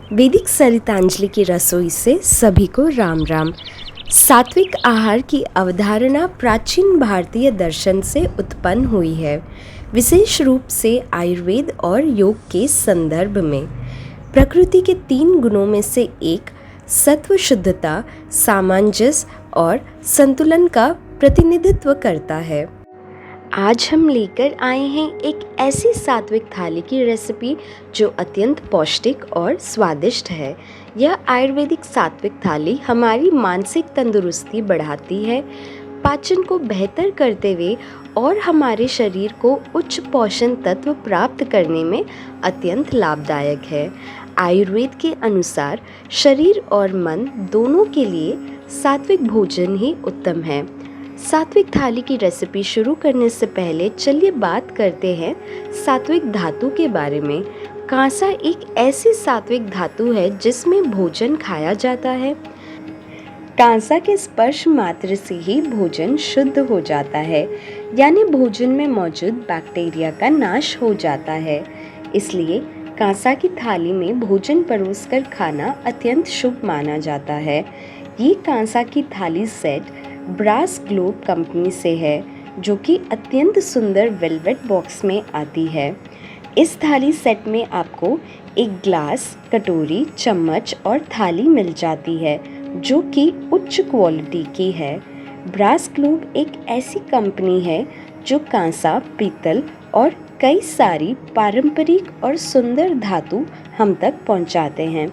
वैदिक सरितांजलि की रसोई से सभी को राम राम। सात्विक आहार की अवधारणा प्राचीन भारतीय दर्शन से उत्पन्न हुई है, विशेष रूप से आयुर्वेद और योग के संदर्भ में। प्रकृति के 3 गुणों में से एक सत्व शुद्धता, सामंजस्य और संतुलन का प्रतिनिधित्व करता है। आज हम लेकर आए हैं एक ऐसी सात्विक थाली की रेसिपी जो अत्यंत पौष्टिक और स्वादिष्ट है। यह आयुर्वेदिक सात्विक थाली हमारी मानसिक तंदुरुस्ती बढ़ाती है, पाचन को बेहतर करते हुए और हमारे शरीर को उच्च पोषण तत्व प्राप्त करने में अत्यंत लाभदायक है। आयुर्वेद के अनुसार शरीर और मन दोनों के लिए सात्विक भोजन ही उत्तम है। सात्विक थाली की रेसिपी शुरू करने से पहले चलिए बात करते हैं सात्विक धातु के बारे में। कांसा एक ऐसी सात्विक धातु है जिसमें भोजन खाया जाता है। कांसा के स्पर्श मात्र से ही भोजन शुद्ध हो जाता है, यानी भोजन में मौजूद बैक्टीरिया का नाश हो जाता है। इसलिए कांसा की थाली में भोजन परोसकर खाना अत्यंत शुभ माना जाता है। ये कांसा की थाली सेट ब्रास ग्लोब कंपनी से है, जो कि अत्यंत सुंदर वेलवेट बॉक्स में आती है। इस थाली सेट में आपको एक ग्लास, कटोरी, चम्मच और थाली मिल जाती है, जो कि उच्च क्वालिटी की है। ब्रास ग्लोब एक ऐसी कंपनी है जो कांसा, पीतल और कई सारी पारंपरिक और सुंदर धातु हम तक पहुंचाते हैं।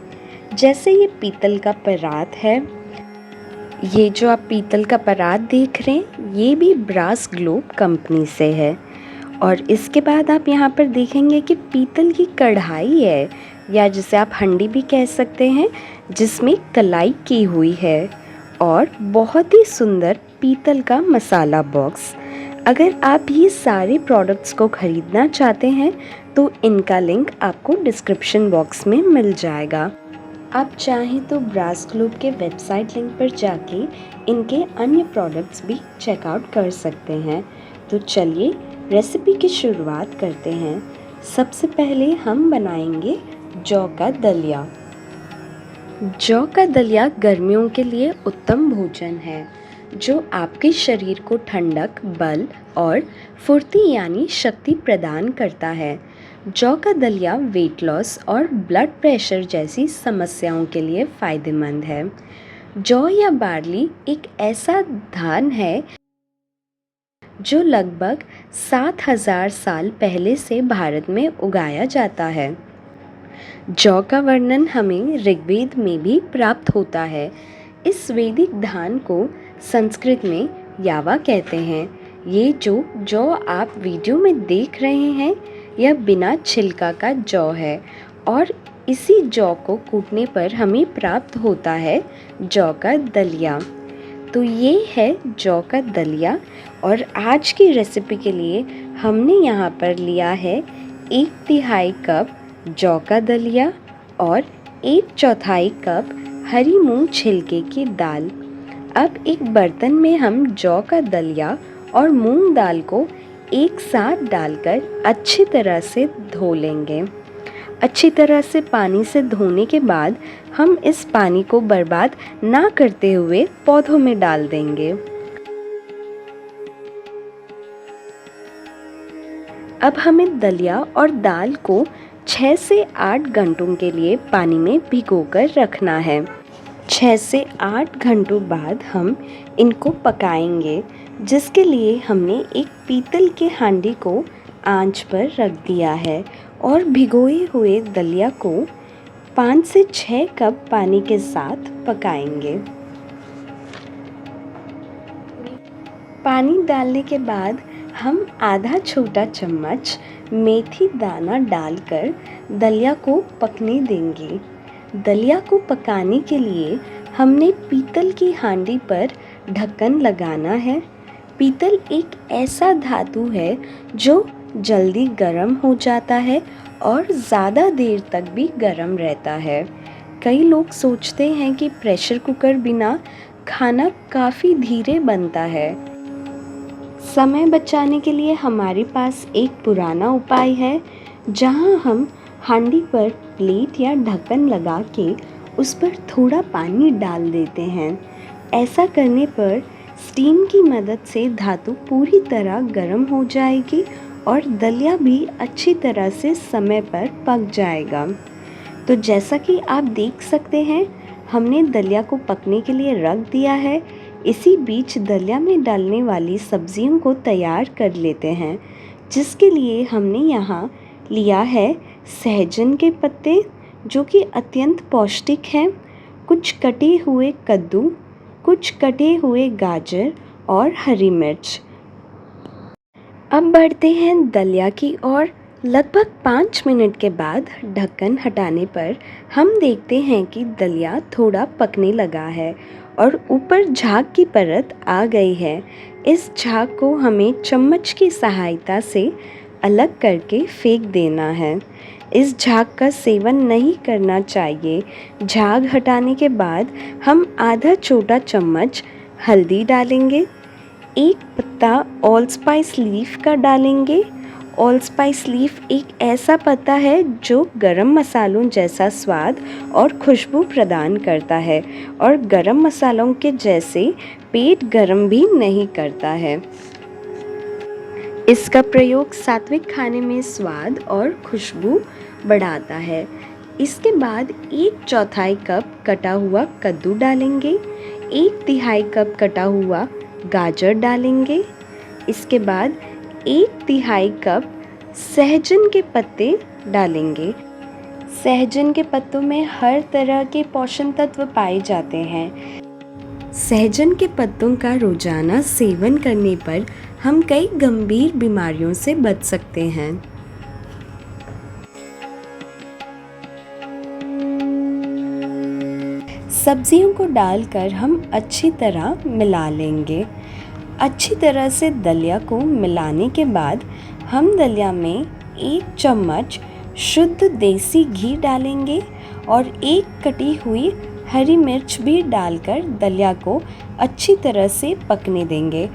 जैसे ये पीतल का परात है, ये जो आप पीतल का परात देख रहे हैं, ये भी ब्रास ग्लोब कंपनी से है। और इसके बाद आप यहाँ पर देखेंगे कि पीतल की कढ़ाई है, या जिसे आप हंडी भी कह सकते हैं, जिसमें कलाई की हुई है। और बहुत ही सुंदर पीतल का मसाला बॉक्स। अगर आप ये सारे प्रोडक्ट्स को ख़रीदना चाहते हैं तो इनका लिंक आपको डिस्क्रिप्शन बॉक्स में मिल जाएगा। आप चाहें तो ब्रास ग्लोब के वेबसाइट लिंक पर जाके इनके अन्य प्रोडक्ट्स भी चेकआउट कर सकते हैं। तो चलिए रेसिपी की शुरुआत करते हैं। सबसे पहले हम बनाएंगे जौ का दलिया। जौ का दलिया गर्मियों के लिए उत्तम भोजन है, जो आपके शरीर को ठंडक, बल और फुर्ती यानी शक्ति प्रदान करता है। जौ का दलिया वेट लॉस और ब्लड प्रेशर जैसी समस्याओं के लिए फ़ायदेमंद है। जौ या बार्ली एक ऐसा धान है जो लगभग 7000 साल पहले से भारत में उगाया जाता है। जौ का वर्णन हमें ऋग्वेद में भी प्राप्त होता है। इस वैदिक धान को संस्कृत में यावा कहते हैं। ये जो जौ आप वीडियो में देख रहे हैं, यह बिना छिलका का जौ है और इसी जौ को कूटने पर हमें प्राप्त होता है जौ का दलिया। तो ये है जौ का दलिया। और आज की रेसिपी के लिए हमने यहाँ पर लिया है 1/3 कप जौ का दलिया और 1/4 कप हरी मूंग छिलके की दाल। अब एक बर्तन में हम जौ का दलिया और मूंग दाल को एक साथ डालकर अच्छी तरह से धो लेंगे। अच्छी तरह से पानी से धोने के बाद हम इस पानी को बर्बाद ना करते हुए पौधों में डाल देंगे। अब हमें दलिया और दाल को 6 से 8 घंटों के लिए पानी में भिगोकर रखना है। 6 से 8 घंटों बाद हम इनको पकाएंगे, जिसके लिए हमने एक पीतल के हांडी को आंच पर रख दिया है और भिगोए हुए दलिया को 5 से 6 कप पानी के साथ पकाएंगे। पानी डालने के बाद हम आधा छोटा चम्मच मेथी दाना डालकर दलिया को पकने देंगे। दलिया को पकाने के लिए हमने पीतल की हांडी पर ढक्कन लगाना है। पीतल एक ऐसा धातु है जो जल्दी गर्म हो जाता है और ज़्यादा देर तक भी गर्म रहता है। कई लोग सोचते हैं कि प्रेशर कुकर बिना खाना काफ़ी धीरे बनता है। समय बचाने के लिए हमारे पास एक पुराना उपाय है, जहां हम हांडी पर प्लेट या ढक्कन लगा के उस पर थोड़ा पानी डाल देते हैं। ऐसा करने पर स्टीम की मदद से धातु पूरी तरह गर्म हो जाएगी और दलिया भी अच्छी तरह से समय पर पक जाएगा। तो जैसा कि आप देख सकते हैं, हमने दलिया को पकने के लिए रख दिया है। इसी बीच दलिया में डालने वाली सब्जियों को तैयार कर लेते हैं, जिसके लिए हमने यहाँ लिया है सहजन के पत्ते, जो कि अत्यंत पौष्टिक हैं, कुछ कटे हुए कद्दू, कुछ कटे हुए गाजर और हरी मिर्च। अब बढ़ते हैं दलिया की ओर। लगभग 5 मिनट के बाद ढक्कन हटाने पर हम देखते हैं कि दलिया थोड़ा पकने लगा है और ऊपर झाग की परत आ गई है। इस झाग को हमें चम्मच की सहायता से अलग करके फेंक देना है। इस झाग का सेवन नहीं करना चाहिए। झाग हटाने के बाद हम आधा छोटा चम्मच हल्दी डालेंगे, एक पत्ता ऑल स्पाइस लीफ का डालेंगे। ऑल स्पाइस लीफ एक ऐसा पत्ता है जो गरम मसालों जैसा स्वाद और खुशबू प्रदान करता है और गरम मसालों के जैसे पेट गरम भी नहीं करता है। इसका प्रयोग सात्विक खाने में स्वाद और खुशबू बढ़ाता है। इसके बाद 1/4 कप कटा हुआ कद्दू डालेंगे, 1/3 कप कटा हुआ गाजर डालेंगे। इसके बाद 1/3 कप सहजन के पत्ते डालेंगे। सहजन के पत्तों में हर तरह के पोषण तत्व पाए जाते हैं। सहजन के पत्तों का रोजाना सेवन करने पर हम कई गंभीर बीमारियों से बच सकते हैं। सब्जियों को डालकर हम अच्छी तरह मिला लेंगे। अच्छी तरह से दलिया को मिलाने के बाद हम दलिया में 1 चम्मच शुद्ध देसी घी डालेंगे और 1 कटी हुई हरी मिर्च भी डालकर दलिया को अच्छी तरह से पकने देंगे।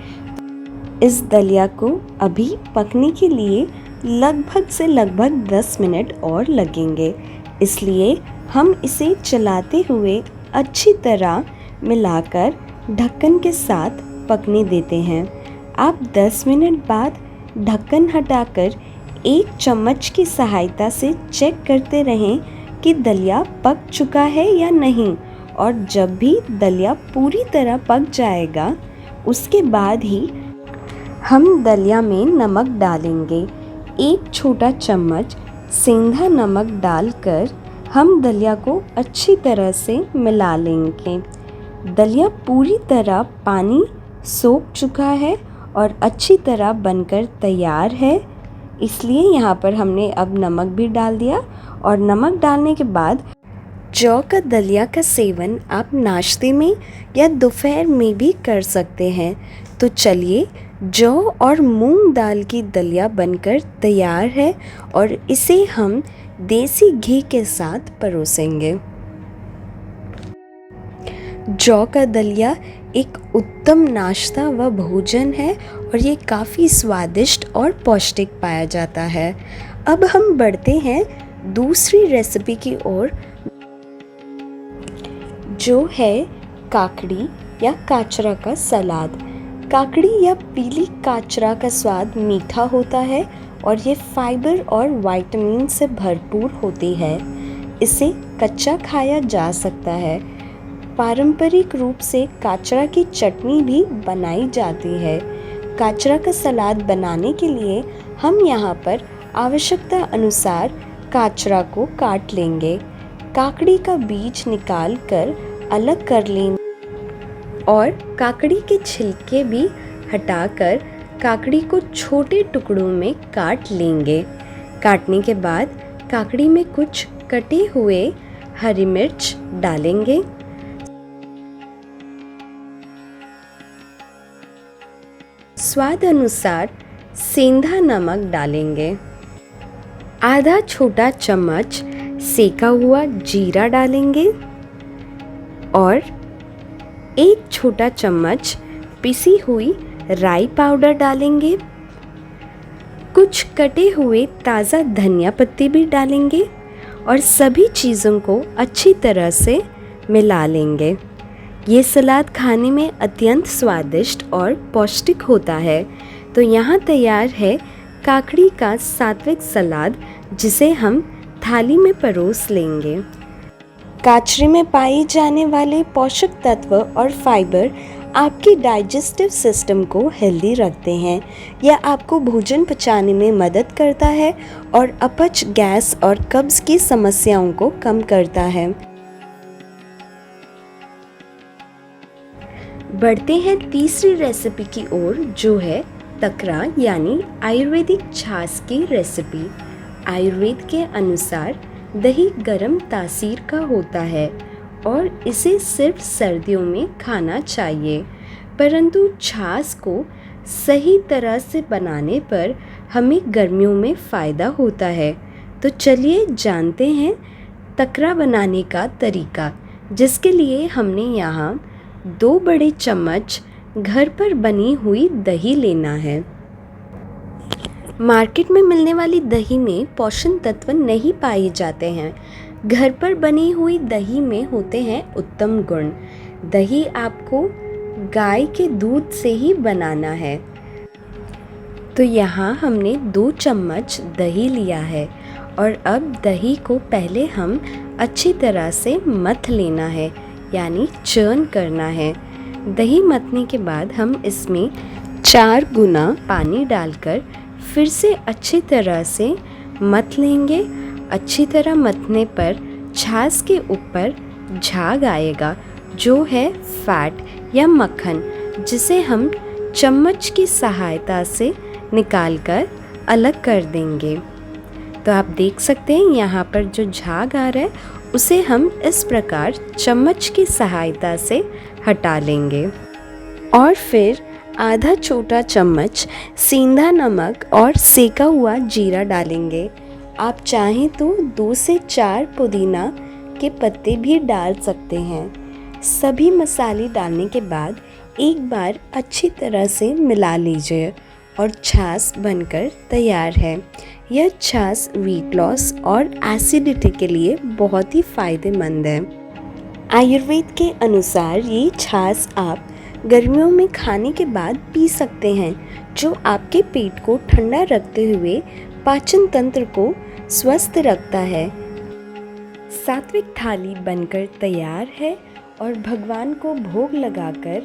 इस दलिया को अभी पकने के लिए लगभग 10 मिनट और लगेंगे, इसलिए हम इसे चलाते हुए अच्छी तरह मिलाकर ढक्कन के साथ पकने देते हैं। आप 10 मिनट बाद ढक्कन हटाकर 1 चम्मच की सहायता से चेक करते रहें कि दलिया पक चुका है या नहीं, और जब भी दलिया पूरी तरह पक जाएगा उसके बाद ही हम दलिया में नमक डालेंगे। 1 छोटा चम्मच सेंधा नमक डालकर हम दलिया को अच्छी तरह से मिला लेंगे। दलिया पूरी तरह पानी सोख चुका है और अच्छी तरह बनकर तैयार है, इसलिए यहाँ पर हमने अब नमक भी डाल दिया। और नमक डालने के बाद जौ का दलिया का सेवन आप नाश्ते में या दोपहर में भी कर सकते हैं। तो चलिए, जौ और मूंग दाल की दलिया बनकर तैयार है और इसे हम देसी घी के साथ परोसेंगे। जौ का दलिया एक उत्तम नाश्ता व भोजन है और ये काफ़ी स्वादिष्ट और पौष्टिक पाया जाता है। अब हम बढ़ते हैं दूसरी रेसिपी की ओर, जो है काकड़ी या काचरा का सलाद। काकड़ी या पीली काचरा का स्वाद मीठा होता है और ये फाइबर और विटामिन से भरपूर होती है। इसे कच्चा खाया जा सकता है। पारंपरिक रूप से काचरा की चटनी भी बनाई जाती है। काचरा का सलाद बनाने के लिए हम यहाँ पर आवश्यकता अनुसार काचरा को काट लेंगे। काकड़ी का बीज निकाल कर अलग कर लेंगे और काकड़ी के छिलके भी हटाकर काकड़ी को छोटे टुकड़ों में काट लेंगे। काटने के बाद काकड़ी में कुछ कटे हुए हरी मिर्च डालेंगे। स्वाद अनुसार सेंधा नमक डालेंगे। आधा छोटा चम्मच सेका हुआ जीरा डालेंगे और 1 छोटा चम्मच पिसी हुई राई पाउडर डालेंगे। कुछ कटे हुए ताज़ा धनिया पत्ती भी डालेंगे और सभी चीज़ों को अच्छी तरह से मिला लेंगे। ये सलाद खाने में अत्यंत स्वादिष्ट और पौष्टिक होता है। तो यहाँ तैयार है काकड़ी का सात्विक सलाद, जिसे हम थाली में परोस लेंगे। काचरी में पाए जाने वाले पोषक तत्व और फाइबर आपके डाइजेस्टिव सिस्टम को हेल्दी रखते हैं। यह आपको भोजन पचाने में मदद करता है और अपच, गैस और कब्ज़ की समस्याओं को कम करता है। बढ़ते हैं तीसरी रेसिपी की ओर, जो है तकरा यानी आयुर्वेदिक छाछ की रेसिपी। आयुर्वेद के अनुसार दही गर्म तासीर का होता है और इसे सिर्फ सर्दियों में खाना चाहिए, परंतु छाछ को सही तरह से बनाने पर हमें गर्मियों में फ़ायदा होता है। तो चलिए जानते हैं तकरा बनाने का तरीका, जिसके लिए हमने यहाँ 2 बड़े चम्मच घर पर बनी हुई दही लेना है। मार्केट में मिलने वाली दही में पोषण तत्व नहीं पाए जाते हैं। घर पर बनी हुई दही में होते हैं उत्तम गुण। दही आपको गाय के दूध से ही बनाना है। तो यहाँ हमने 2 चम्मच दही लिया है और अब दही को पहले हम अच्छी तरह से मथ लेना है, यानी चर्न करना है। दही मथने के बाद हम इसमें 4 गुना पानी डालकर फिर से अच्छी तरह से मथ लेंगे। अच्छी तरह मथने पर छाछ के ऊपर झाग आएगा, जो है फैट या मक्खन, जिसे हम चम्मच की सहायता से निकालकर अलग कर देंगे। तो आप देख सकते हैं यहाँ पर जो झाग आ रहा है, उसे हम इस प्रकार चम्मच की सहायता से हटा लेंगे। और फिर आधा छोटा चम्मच सेंधा नमक और सेका हुआ जीरा डालेंगे। आप चाहें तो 2 से 4 पुदीना के पत्ते भी डाल सकते हैं। सभी मसाले डालने के बाद एक बार अच्छी तरह से मिला लीजिए और छाछ बनकर तैयार है। यह छाछ वेट लॉस और एसिडिटी के लिए बहुत ही फ़ायदेमंद है। आयुर्वेद के अनुसार ये छाछ आप गर्मियों में खाने के बाद पी सकते हैं, जो आपके पेट को ठंडा रखते हुए पाचन तंत्र को स्वस्थ रखता है। सात्विक थाली बनकर तैयार है और भगवान को भोग लगाकर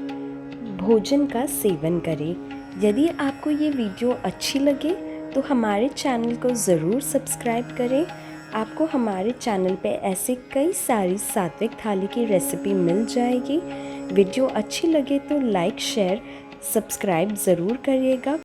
भोजन का सेवन करें। यदि आपको ये वीडियो अच्छी लगे तो हमारे चैनल को ज़रूर सब्सक्राइब करें। आपको हमारे चैनल पे ऐसे कई सारी सात्विक थाली की रेसिपी मिल जाएगी। वीडियो अच्छी लगे तो लाइक, शेयर, सब्सक्राइब ज़रूर करिएगा।